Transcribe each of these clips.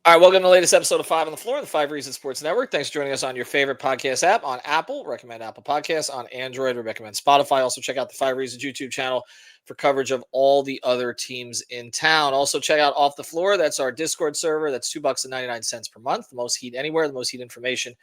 All right, welcome to the latest episode of Five on the Floor, the Five Reasons Sports Network. Thanks for joining us on your favorite podcast app. On Apple, recommend Apple Podcasts. On Android, we recommend Spotify. Also, check out the Five Reasons YouTube channel for coverage of all the other teams in town. Also, check out Off the Floor. That's our Discord server. That's $2.99 per month. The most heat anywhere, the most heat information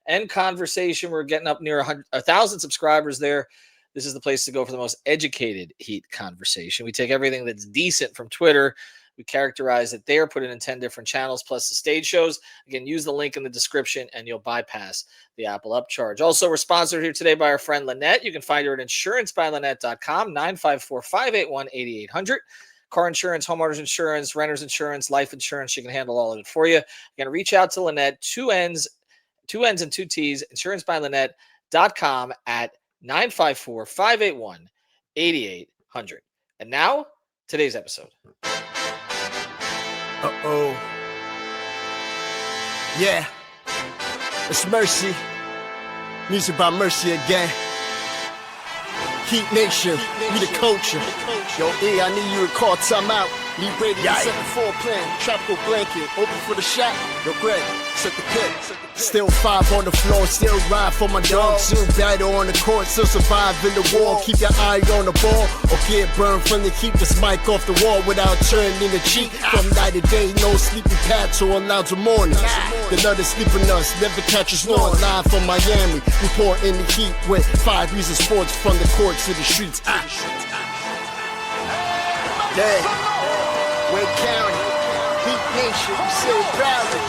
and conversation. We're getting up near 1,000 subscribers there. This is the place to go for the most educated heat conversation. We take everything that's decent from Twitter. We characterize it there, put it in 10 different channels, plus the stage shows. Again, use the link in the description, and you'll bypass the Apple upcharge. Also, we're sponsored here today by our friend Lynette. You can find her at insurancebylynette.com, 954-581-8800. Car insurance, homeowners insurance, renters insurance, life insurance. She can handle all of it for you. Again, reach out to Lynette, two N's and two T's, insurancebylynette.com at 954-581-8800. And now, today's episode. Uh-oh. Yeah. It's Mercy. Music by Mercy again. Heat Nation. We the culture. Yo, E, I need you to call timeout. Need Brady to set the floor plan. Tropical blanket. Open for the shot. Yo, Greg, set the pit. Still five on the floor. Still ride for my dog. Still battle on the court. Still survive in the war. Keep your eye on the ball. Or get burned from the keep this mic off the wall without turning the cheek. From night to day, no sleepy paths or loud to mornings. The nut is sleeping us. Never catch us snoring. Live from Miami. Report in the heat with Five Reasons Sports from the courts to the streets. Yeah. Wake County, Heat Nation, we say it proudly.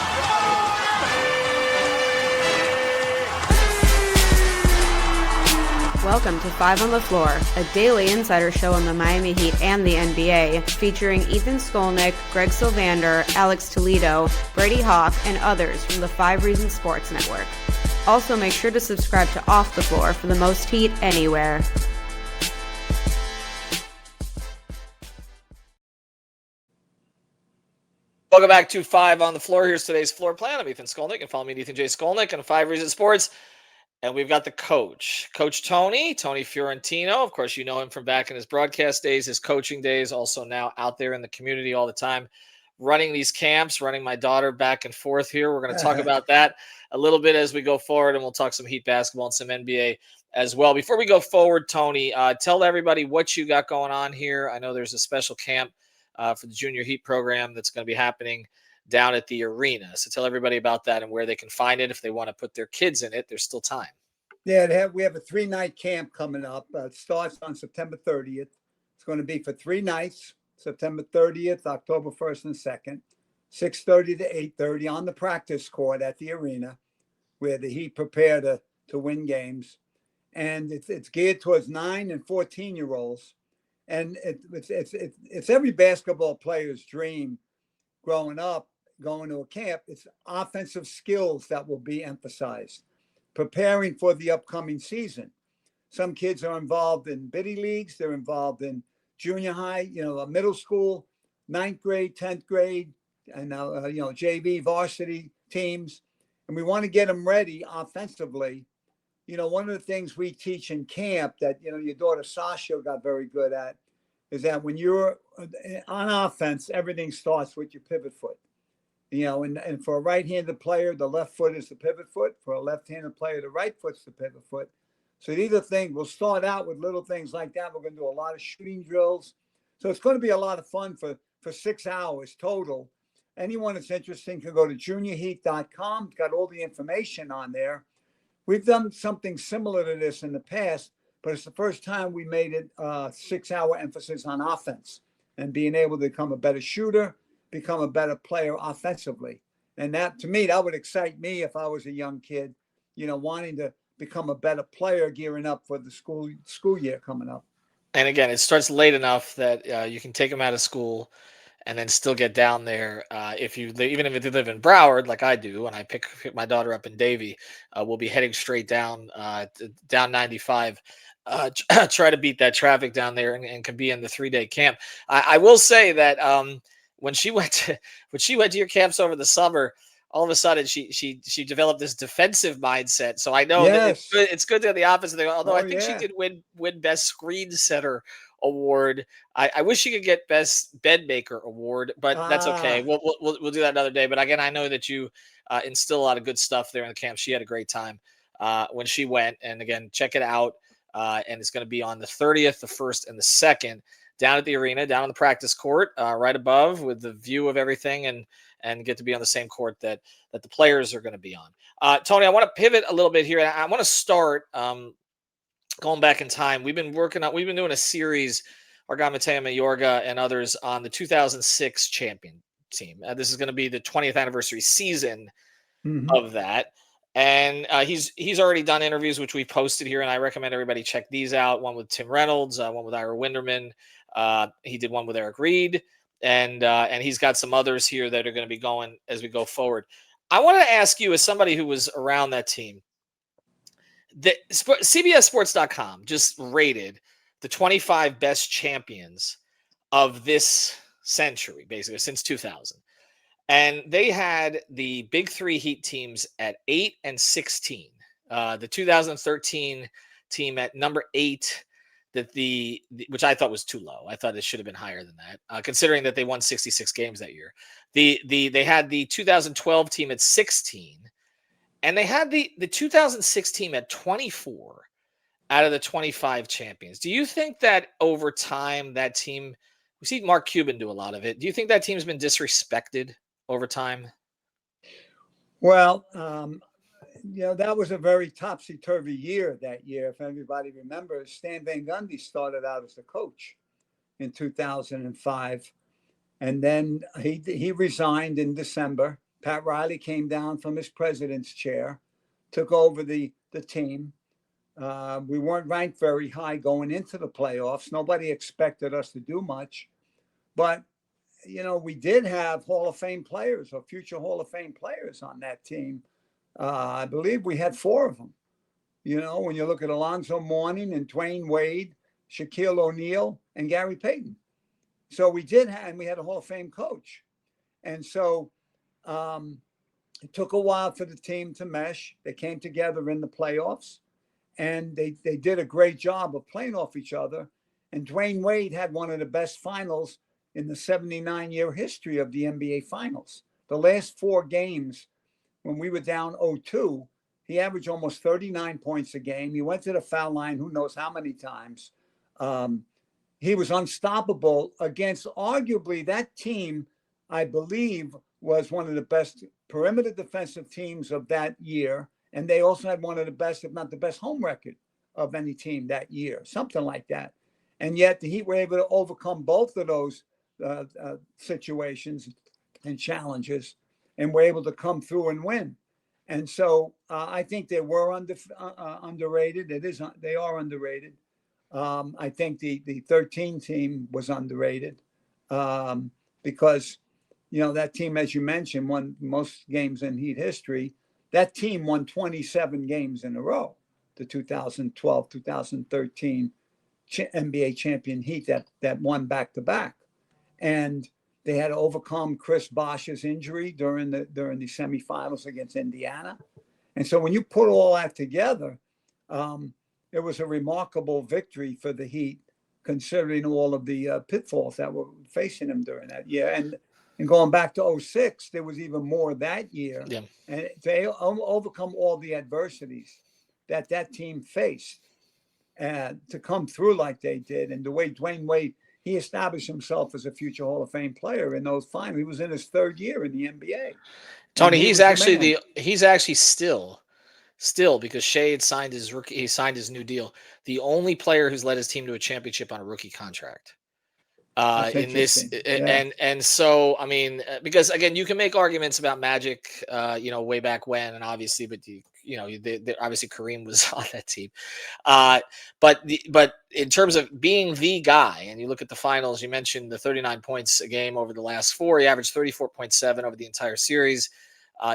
Welcome to Five on the Floor, a daily insider show on the Miami Heat and the NBA, featuring Ethan Skolnick, Greg Sylvander, Alex Toledo, Brady Hawk, and others from the Five Reasons Sports Network. Also, make sure to subscribe to Off the Floor for the most heat anywhere. Welcome back to Five on the Floor. Here's today's floor plan. I'm Ethan Skolnick. You can follow me at Ethan J. Skolnick and Five Reasons Sports. And we've got the coach, Coach Tony Fiorentino. Of course, you know him from back in his broadcast days, his coaching days, also now out there in the community all the time, running these camps, running my daughter back and forth here. We're going to talk about that a little bit as we go forward, and we'll talk some Heat basketball and some NBA as well. Before we go forward, Tony, tell everybody what you got going on here. I know there's a special camp for the Junior Heat program that's going to be happening down at the arena. So tell everybody about that and where they can find it. If they want to put their kids in it, there's still time. Yeah, we have a 3-night camp coming up. It starts on September 30th. It's going to be for 3 nights, September 30th, October 1st and 2nd, 6:30 to 8:30 on the practice court at the arena, where the Heat prepare to win games. And it's geared towards 9 and 14-year-olds. And it's every basketball player's dream growing up, going to a camp. It's offensive skills that will be emphasized, preparing for the upcoming season. Some kids are involved in biddy leagues. They're involved in junior high, middle school, 9th grade, 10th grade, and JV varsity teams. And we want to get them ready offensively. One of the things we teach in camp that, your daughter Sasha got very good at is that when you're on offense, everything starts with your pivot foot. And for a right-handed player, the left foot is the pivot foot. For a left-handed player, the right foot's the pivot foot. So these are things, we'll start out with little things like that. We're going to do a lot of shooting drills. So it's going to be a lot of fun for 6 hours total. Anyone that's interested can go to juniorheat.com. It's got all the information on there. We've done something similar to this in the past, but it's the first time we made it 6-hour emphasis on offense and being able to become a better shooter, become a better player offensively. And that, to me, that would excite me if I was a young kid, wanting to become a better player, gearing up for the school year coming up. And again, it starts late enough that you can take them out of school and then still get down there. Even if you live in Broward, like I do, and I pick my daughter up in Davie, we'll be heading straight down 95. Try to beat that traffic down there and can be in the 3-day camp. I will say that when she went to your camps over the summer, all of a sudden she developed this defensive mindset. So I know that it's good to have the opposite thing. Although I think she did win best screen setter award. I wish you could get best bed maker award, but that's okay. Ah, We'll do that another day. But again, I know that you instill a lot of good stuff there in the camp. She had a great time when she went, and again, check it out. And it's going to be on the 30th, the 1st, and the 2nd down at the arena, down on the practice court, right above with the view of everything, and get to be on the same court that the players are going to be on. Tony, I want to pivot a little bit here. I want to start going back in time. We've been doing a series, our guy Mateo Mayorga and others, on the 2006 champion team. This is going to be the 20th anniversary season of that. And he's already done interviews, which we posted here, and I recommend everybody check these out. One with Tim Reynolds, one with Ira Winderman. He did one with Eric Reed, and he's got some others here that are going to be going as we go forward. I want to ask you, as somebody who was around that team, CBSSports.com just rated the 25 best champions of this century, basically since 2000. And they had the big three Heat teams at 8 and 16. The 2013 team at number 8, which I thought was too low. I thought it should have been higher than that, considering that they won 66 games that year. They had the 2012 team at 16, and they had the 2006 team at 24 out of the 25 champions. Do you think that over time that team, we see Mark Cuban do a lot of it, do you think that team's been disrespected over time? well, that was a very topsy-turvy year that year. If everybody remembers, Stan Van Gundy started out as the coach in 2005. And then he resigned in December. Pat Riley came down from his president's chair, took over the team. We weren't ranked very high going into the playoffs. Nobody expected us to do much. But we did have Hall of Fame players or future Hall of Fame players on that team. I believe we had 4 of them. When you look at Alonzo Mourning and Dwayne Wade, Shaquille O'Neal, and Gary Payton. So we did have, and we had a Hall of Fame coach. And so it took a while for the team to mesh. They came together in the playoffs, and they did a great job of playing off each other. And Dwayne Wade had one of the best finals in the 79-year history of the NBA Finals. The last 4 games, when we were down 0-2, he averaged almost 39 points a game. He went to the foul line who knows how many times. He was unstoppable against arguably that team, I believe, was one of the best perimeter defensive teams of that year. And they also had one of the best, if not the best, home record of any team that year, something like that. And yet the Heat were able to overcome both of those situations and challenges, and were able to come through and win. And so I think they were underrated. They are underrated. I think the 13 team was underrated because, that team, as you mentioned, won most games in Heat history. That team won 27 games in a row, the 2012, 2013 NBA champion Heat that won back-to-back. And they had to overcome Chris Bosh's injury during the semifinals against Indiana. And so when you put all that together, it was a remarkable victory for the Heat, considering all of the pitfalls that were facing them during that year. And going back to 2006, there was even more that year. Yeah. And they overcome all the adversities that team faced, and to come through like they did. And the way Dwayne Wade, he established himself as a future Hall of Fame player in those finals. He was in his 3rd year in the NBA. Tony, he's actually still, because Shea had signed his new deal, the only player who's led his team to a championship on a rookie contract. In this, yeah. and so, I mean, because again, you can make arguments about Magic, way back when, and obviously, but obviously Kareem was on that team. But in terms of being the guy, and you look at the finals, you mentioned the 39 points a game over the last 4. He averaged 34.7 over the entire series.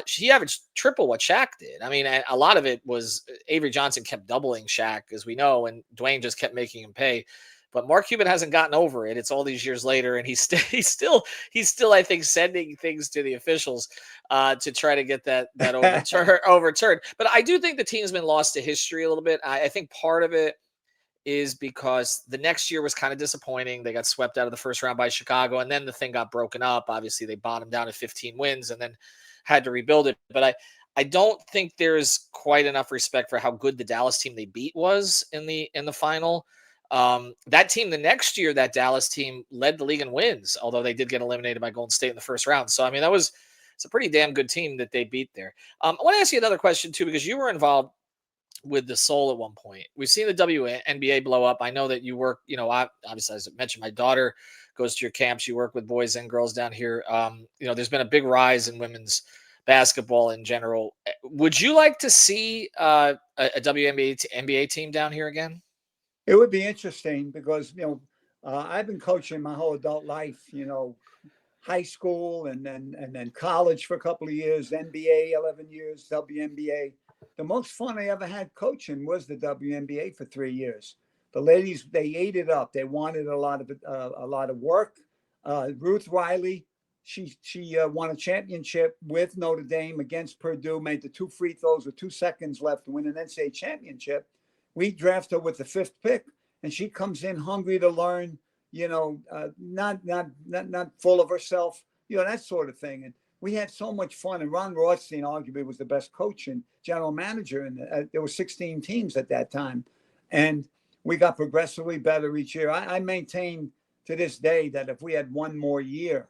He averaged triple what Shaq did. I mean, a lot of it was Avery Johnson kept doubling Shaq, as we know, and Dwayne just kept making him pay. But Mark Cuban hasn't gotten over it. It's all these years later, and he's still, I think, sending things to the officials to try to get that overturned. But I do think the team's been lost to history a little bit. I think part of it is because the next year was kind of disappointing. They got swept out of the first round by Chicago, and then the thing got broken up. Obviously, they bottomed down at 15 wins and then had to rebuild it. But I don't think there's quite enough respect for how good the Dallas team they beat was in the final. That team the next year, that Dallas team led the league in wins, although they did get eliminated by Golden State in the first round. So I mean, it's a pretty damn good team that they beat there. I want to ask you another question too, because you were involved with the Soul at one point. We've seen the WNBA blow up. I know that you work, obviously, as I mentioned, my daughter goes to your camps. You work with boys and girls down here. There's been a big rise in women's basketball in general. Would you like to see a WNBA NBA team down here again? It would be interesting because, I've been coaching my whole adult life, high school and then college for a couple of years, NBA 11 years, WNBA. The most fun I ever had coaching was the WNBA for 3 years. The ladies, they ate it up. They wanted a lot of work. Ruth Riley, she won a championship with Notre Dame against Purdue, made the 2 free throws with 2 seconds left to win an NCAA championship. We draft her with the 5th pick, and she comes in hungry to learn, not full of herself, that sort of thing. And we had so much fun. And Ron Rothstein arguably was the best coach and general manager. And there were 16 teams at that time. And we got progressively better each year. I maintain to this day that if we had one more year,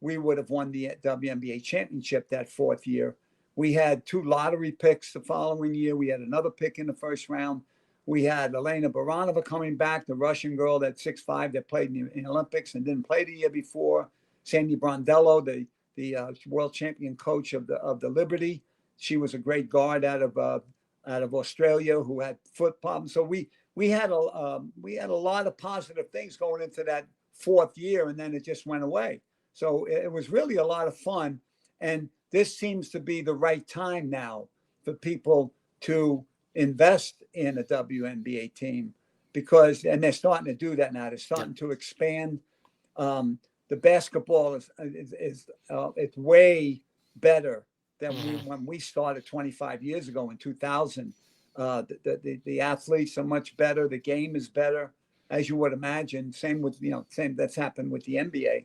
we would have won the WNBA championship that 4th year. We had 2 lottery picks the following year. We had another pick in the first round. We had Elena Baranova coming back, the Russian girl that's 6'5", that played in the Olympics and didn't play the year before. Sandy Brondello, the world champion coach of the Liberty. She was a great guard out of Australia who had foot problems. So we had a lot of positive things going into that 4th year, and then it just went away. So it was really a lot of fun. And this seems to be the right time now for people to invest in a WNBA team and they're starting to do that now. They're starting to expand. The basketball is it's way better than when we started 25 years ago in 2000. The athletes are much better. The game is better, as you would imagine. Same that's happened with the NBA.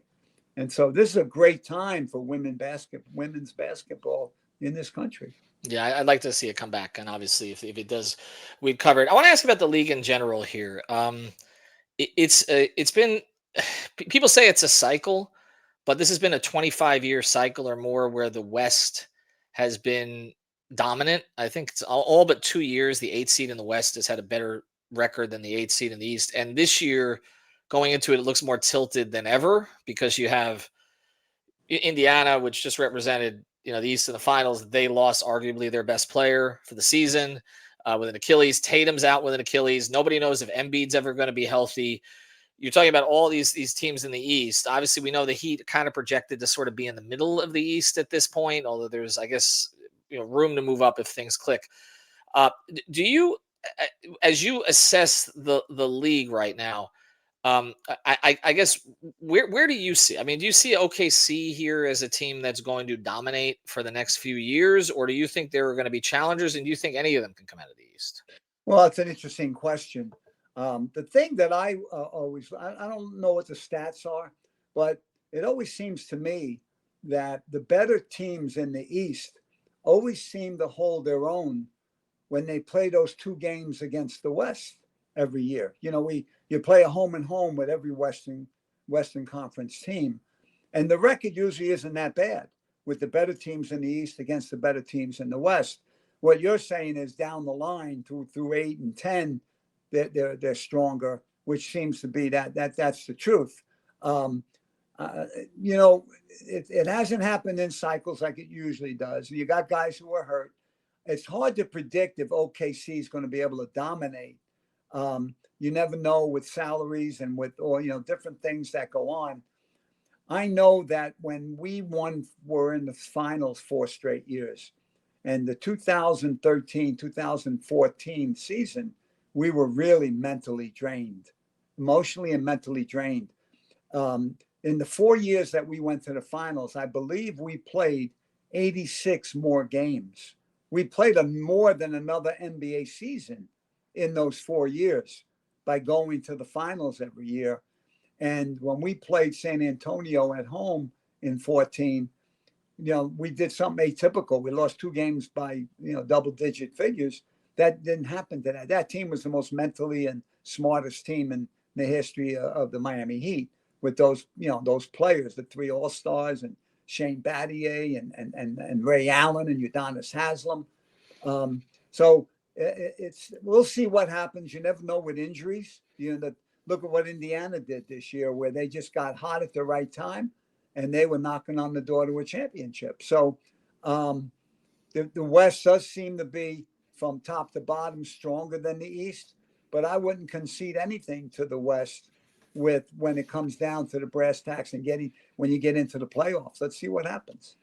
And so this is a great time for women's basketball in this country. Yeah, I'd like to see it come back. And obviously, if it does, we'd cover it. I want to ask about the league in general here. It's been, people say it's a cycle, but this has been a 25-year cycle or more where the West has been dominant. I think it's all but 2 years. The 8th seed in the West has had a better record than the 8th seed in the East. And this year, going into it, it looks more tilted than ever because you have Indiana, which just represented the East in the finals. They lost arguably their best player for the season with an Achilles. Tatum's out with an Achilles. Nobody knows if Embiid's ever going to be healthy. You're talking about all these teams in the East. Obviously, we know the Heat kind of projected to sort of be in the middle of the East at this point, although there's, I guess, room to move up if things click. Do you, as you assess the league right now, I guess where do you see? I mean, do you see OKC here as a team that's going to dominate for the next few years, or do you think there are going to be challengers, and do you think any of them can come out of the East? Well, it's an interesting question. The thing that I don't know what the stats are, but it always seems to me that the better teams in the East always seem to hold their own when they play those 2 games against the West every year. You play a home and home with every Western Conference team, and the record usually isn't that bad with the better teams in the East against the better teams in the West. What you're saying is down the line through 8 and 10, they're stronger, which seems to be that's the truth. It hasn't happened in cycles like it usually does. You got guys who are hurt. It's hard to predict if OKC is going to be able to dominate. You never know with salaries and with different things that go on. I know that when we were in the finals 4 straight years, and the 2013-2014 season, we were really mentally drained, emotionally and mentally drained. In the 4 years that we went to the finals, I believe we played 86 more games. We played more than another NBA season in those 4 years. by going to the finals every year. And when we played San Antonio at home in 14, we did something atypical. We lost 2 games by, double-digit figures. That didn't happen to that. That team was the most mentally and smartest team in the history of the Miami Heat, with those, those players, the 3 All-Stars and Shane Battier and Ray Allen and Udonis Haslem. So we'll see what happens. You never know with injuries. Look at what Indiana did this year, where they just got hot at the right time, and they were knocking on the door to a championship. So the West does seem to be, from top to bottom, stronger than the East, but I wouldn't concede anything to the West when it comes down to the brass tacks and when you get into the playoffs. Let's see what happens.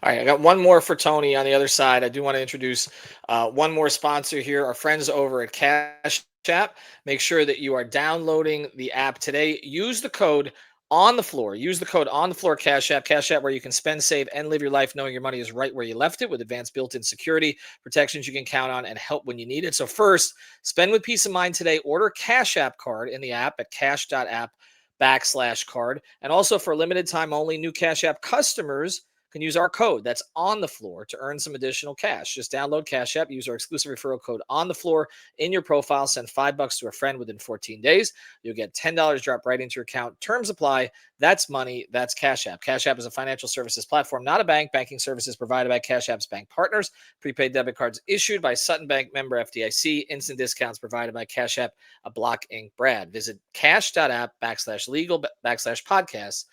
All right, I got one more for Tony on the other side. I do want to introduce one more sponsor here, our friends over at CASHAPP. Make sure that you are downloading the app today. Use the code On the Floor. Use the code On the Floor CASHAPP. CASHAPP, where you can spend, save, and live your life knowing your money is right where you left it, with advanced built-in security, protections you can count on, and help when you need it. So first, spend with peace of mind today. Order CASHAPP card in the app at cash.app/card. And also, for a limited time only, new CASHAPP customers can use our code that's On the Floor to earn some additional cash. Just download CASHAPP, use our exclusive referral code On the Floor in your profile, send $5 to a friend within 14 days. You'll get $10 dropped right into your account. Terms apply. That's money. That's CASHAPP. CASHAPP is a financial services platform, not a bank. Banking services provided by CASHAPP's bank partners. Prepaid debit cards issued by Sutton Bank, member FDIC. Instant discounts provided by CASHAPP, a Block Inc. brand. Visit cash.app/legal/podcasts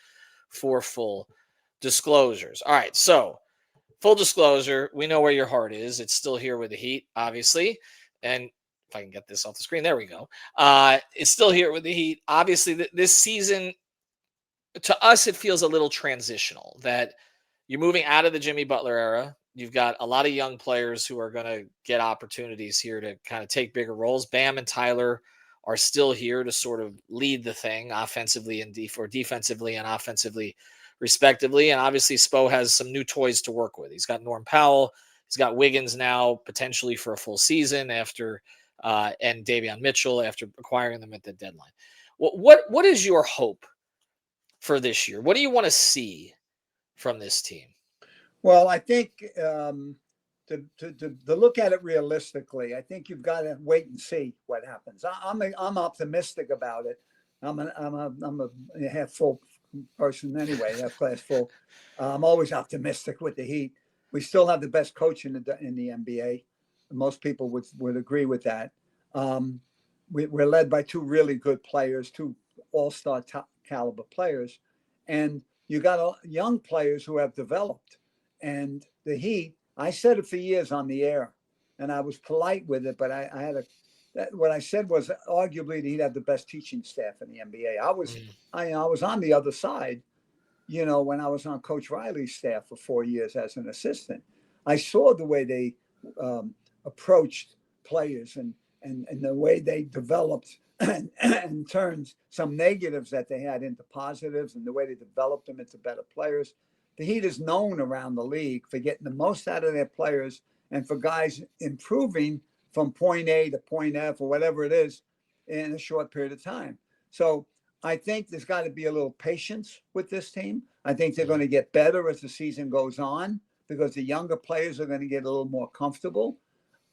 for full disclosures. All right, so full disclosure, we know where your heart is. It's still here with the Heat, obviously. And if I can get this off the screen, there we go. It's still here with the Heat. Obviously, this season, to us, it feels a little transitional, that you're moving out of the Jimmy Butler era. You've got a lot of young players who are going to get opportunities here to kind of take bigger roles. Bam and Tyler are still here to sort of lead the thing offensively and defensively and offensively, respectively. And obviously Spo has some new toys to work with. He's got Norm Powell. He's got Wiggins now potentially for a full season after, and Davion Mitchell after acquiring them at the deadline. What is your hope for this year? What do you want to see from this team? Well, I think to look at it realistically, I think you've got to wait and see what happens. I'm optimistic about it. I'm a half full person anyway, half glass full. I'm always optimistic with the Heat. We still have the best coach in the NBA. Most people would agree with that. We're led by 2 really good players, 2 all-star top caliber players, and you got young players who have developed. And the Heat, I said it for years on the air, and I was polite with it, but what I said was arguably that he'd have the best teaching staff in the NBA. I was on the other side, when I was on Coach Riley's staff for 4 years as an assistant. I saw the way they approached players and the way they developed and turned some negatives that they had into positives, and the way they developed them into better players. The Heat is known around the league for getting the most out of their players and for guys improving from point A to point F or whatever it is in a short period of time. So I think there's got to be a little patience with this team. I think they're going to get better as the season goes on, because the younger players are going to get a little more comfortable.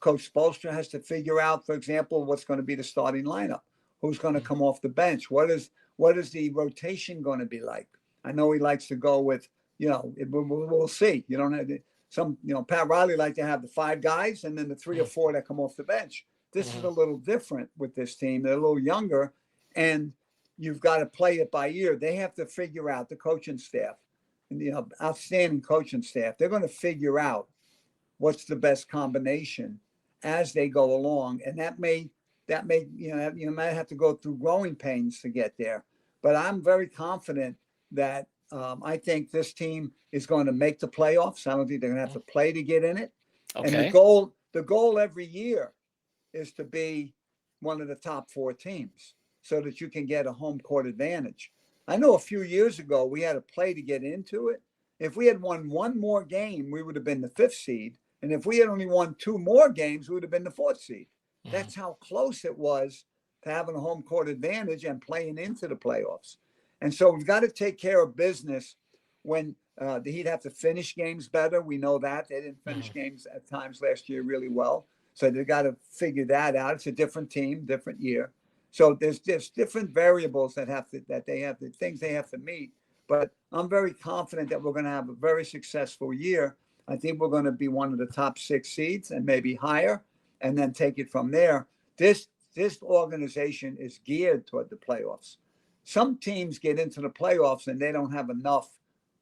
Coach Spoelstra has to figure out, for example, what's going to be the starting lineup. Who's going to come off the bench? What is the rotation going to be like? I know he likes to go with, we'll see. You don't have Pat Riley liked to have the 5 guys and then the 3 or 4 that come off the bench. This is a little different with this team. They're a little younger, and you've got to play it by ear. They have to figure out, the coaching staff, and outstanding coaching staff. They're going to figure out what's the best combination as they go along, and that may you might have to go through growing pains to get there. But I'm very confident that I think this team is going to make the playoffs. I don't think they're going to have to play to get in it. Okay. And the goal every year is to be one of the top 4 teams so that you can get a home court advantage. I know a few years ago we had to play to get into it. If we had won 1 more game, we would have been the 5th seed. And if we had only won 2 more games, we would have been the 4th seed. That's how close it was to having a home court advantage and playing into the playoffs. And so we've got to take care of business when the Heat have to finish games better. We know that they didn't finish games at times last year really well. So they've got to figure that out. It's a different team, different year. So there's different variables that they have, the things they have to meet. But I'm very confident that we're going to have a very successful year. I think we're going to be one of the top 6 seeds and maybe higher, and then take it from there. This organization is geared toward the playoffs. Some teams get into the playoffs and they don't have enough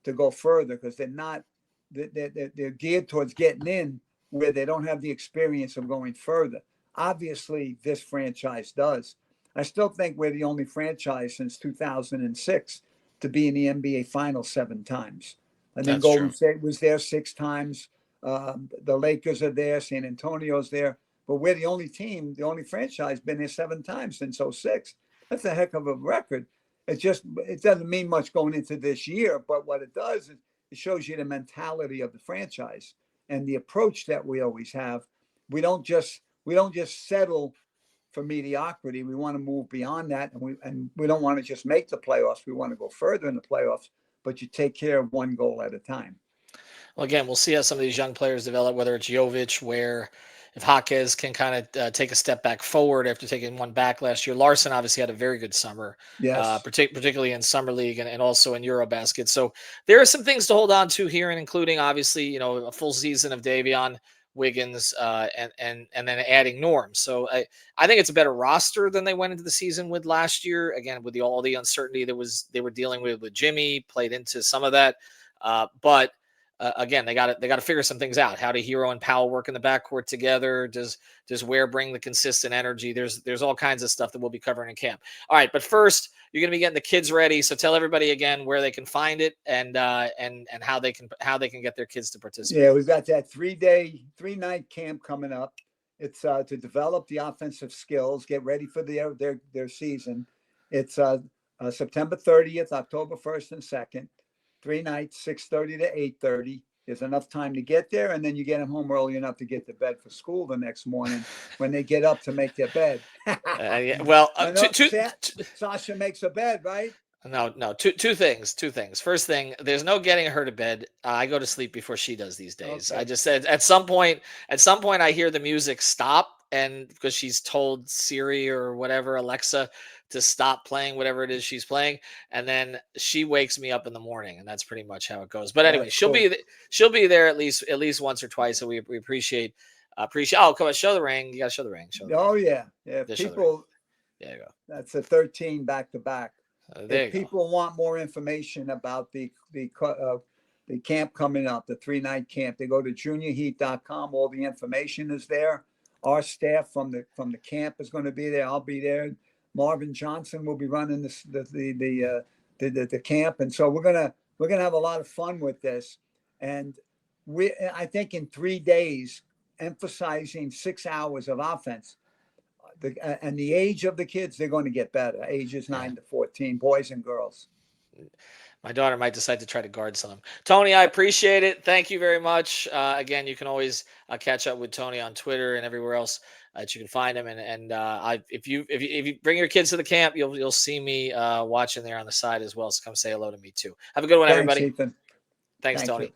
to go further because they're geared towards getting in where they don't have the experience of going further. Obviously, this franchise does. I still think we're the only franchise since 2006 to be in the NBA Finals 7 times. And then Golden State was there 6 times. The Lakers are there. San Antonio's there. But we're the only team, the only franchise been there 7 times since 06. That's a heck of a record. It doesn't mean much going into this year, but what it does is it shows you the mentality of the franchise and the approach that we always have. We don't just settle for mediocrity. We want to move beyond that, and we don't want to just make the playoffs. We want to go further in the playoffs, but you take care of one goal at a time. Well, again, we'll see how some of these young players develop, whether it's Jovic, where if Jaquez can kind of take a step back forward after taking one back last year. Larson obviously had a very good summer, yes, particularly in Summer League and also in Eurobasket. So there are some things to hold on to here, and including obviously, a full season of Davion, Wiggins, and then adding Norm. So I think it's a better roster than they went into the season with last year. Again, with all the uncertainty they were dealing with Jimmy, played into some of that, but. Again, they got to figure some things out. How do Hero and Powell work in the backcourt together? Does Ware bring the consistent energy? There's all kinds of stuff that we'll be covering in camp. All right, but first you're going to be getting the kids ready. So tell everybody again where they can find it and how they can get their kids to participate. Yeah, we've got that 3-night camp coming up. It's to develop the offensive skills, get ready for their season. It's September 30th, October 1st and 2nd. 3 nights, 6:30 to 8:30. There's enough time to get there, and then you get them home early enough to get to bed for school the next morning when they get up to make their bed. Sasha makes a bed, right? No. Two things. First thing, there's no getting her to bed. I go to sleep before she does these days. Okay. I just said at some point, I hear the music stop, and because she's told Siri or whatever, Alexa, to stop playing whatever it is she's playing, and then she wakes me up in the morning, and that's pretty much how it goes. But anyway, she'll be there at least once or twice. So we appreciate. Oh, come on, show the ring. You got to show the ring. Yeah. People. There you go. That's a 13 back to back. If people want more information about the camp coming up, the 3-night camp, they go to juniorheat.com. All the information is there. Our staff from the camp is going to be there. I'll be there. Marvin Johnson will be running the camp, and so we're gonna have a lot of fun with this. And I think in 3 days, emphasizing 6 hours of offense. And the age of the kids, they're going to get better. Ages 9 to 14, boys and girls. My daughter might decide to try to guard some. Tony, I appreciate it. Thank you very much. Again, you can always catch up with Tony on Twitter and everywhere else that you can find him. And if you bring your kids to the camp, you'll see me watching there on the side as well. So come say hello to me too. Have a good one, everybody. Ethan. Thanks, Tony. You.